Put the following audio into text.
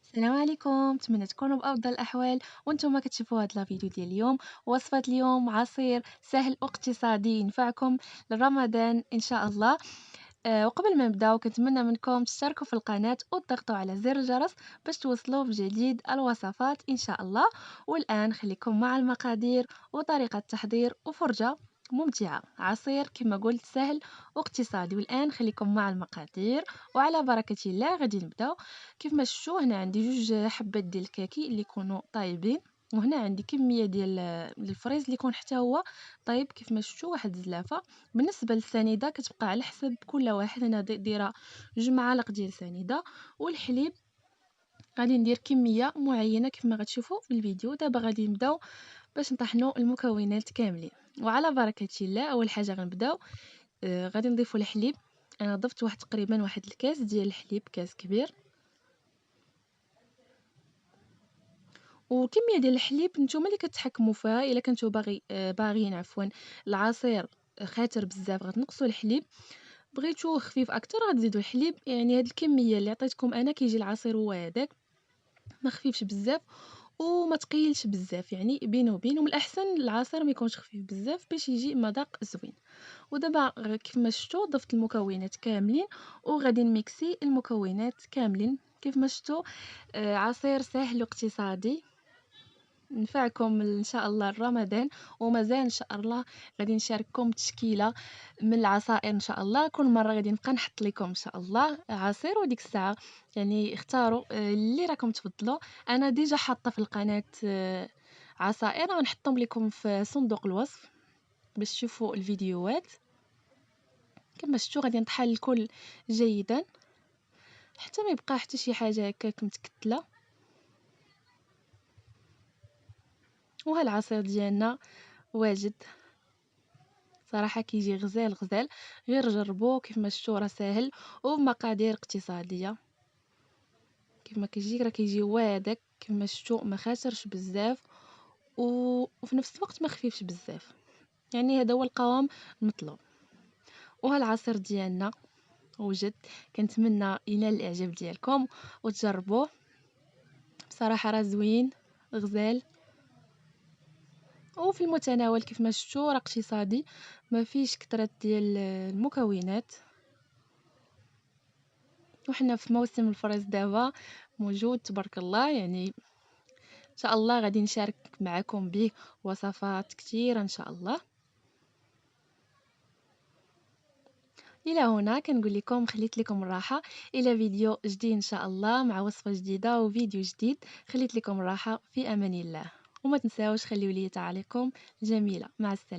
السلام عليكم، نتمنى تكونوا بأفضل الأحوال وانتم كتشوفوا هاد الفيديو ديال اليوم. وصفة اليوم عصير سهل واقتصادي ينفعكم لرمضان إن شاء الله. وقبل ما نبداو كنتمنى منكم تشتركوا في القناة وتضغطوا على زر الجرس باش توصلوا بجديد الوصفات إن شاء الله. والآن خليكم مع المقادير وطريقة التحضير وفرجة ممتعة. عصير كما قلت سهل واقتصادي. والآن خليكم مع المقادير وعلى بركة الله غادي نبداو. كيف ما شفتوا هنا عندي جوج حبات ديال الكاكي اللي يكونوا طايبين، وهنا عندي كميه ديال الفريز اللي يكون حتى هو طيب. كيف ما شفتوا واحد الزلافه. بالنسبه للسنيده كتبقى على حسب كل واحد. انا دايره 2 معالق ديال سنيده. والحليب غادي ندير كميه معينه كيف ما غتشوفوا في الفيديو. دابا غادي نبداو باش نطحنوا المكونات كاملين وعلى بركه الله. اول حاجه غنبداو غادي نضيفوا الحليب. انا ضفت تقريبا واحد الكاس ديال الحليب، كاس كبير. وكميه ديال الحليب نتوما اللي كتحكموا فيها. الا كنتو باغيين العصير خاطر بزاف غتنقصوا الحليب، بغيتو خفيف اكثر غتزيدوا الحليب. يعني هاد الكميه اللي عطيتكم انا كيجي العصير هو هذاك، ما خفيفش بزاف وما تقيلش بزاف، يعني بين وبين. ومن الاحسن العصير ما يكونش خفيف بزاف باش يجي مذاق زوين. ودابا كيف ما شفتوا ضفت المكونات كاملين وغادي نميكسي المكونات كاملين. كيف ما شفتوا عصير سهل واقتصادي نفعكم ان شاء الله رمضان. ومازال ان شاء الله غادي نشارككم تشكيله من العصائر ان شاء الله. كل مره غادي نبقى نحط لكم ان شاء الله عصير، وديك الساعه يعني اختاروا اللي راكم تفضلوا. انا ديجا حاطه في القناه عصائر غنحطهم لكم في صندوق الوصف باش تشوفوا الفيديوهات. كما شفتوا غادي نطحن الكل جيدا حتى ما يبقى حتى شي حاجه هكاك متكتله. وهالعصير ديالنا واجد صراحة، كيجي غزال غزال. غير جربوه. كيف ما شفتوا راه ساهل وبمقادير اقتصادية. كيف ما كيجي راه كيجي هو هذاك. كيف ما شفتوا ما خاسرش بزاف وفي نفس الوقت ما خفيفش بزاف. يعني هذا هو القوام المطلوب. وهالعصير ديالنا وجد. كنتمنى ينال الاعجاب ديالكم وتجربوه. بصراحة راه زوين غزال وفي المتناول. كيف ما شفتوا راه اقتصادي، ما فيش كثرة ديال المكونات. وحنا في موسم الفريز دابا موجود تبارك الله. يعني ان شاء الله غادي نشارك معكم به وصفات كثيره ان شاء الله. الى هنا كنقول لكم خليت لكم الراحه الى فيديو جديد ان شاء الله مع وصفه جديده وفيديو جديد. خليت لكم الراحه في امان الله. وما تنساوش خليوا لي تعاليقكم جميله. مع السلامه.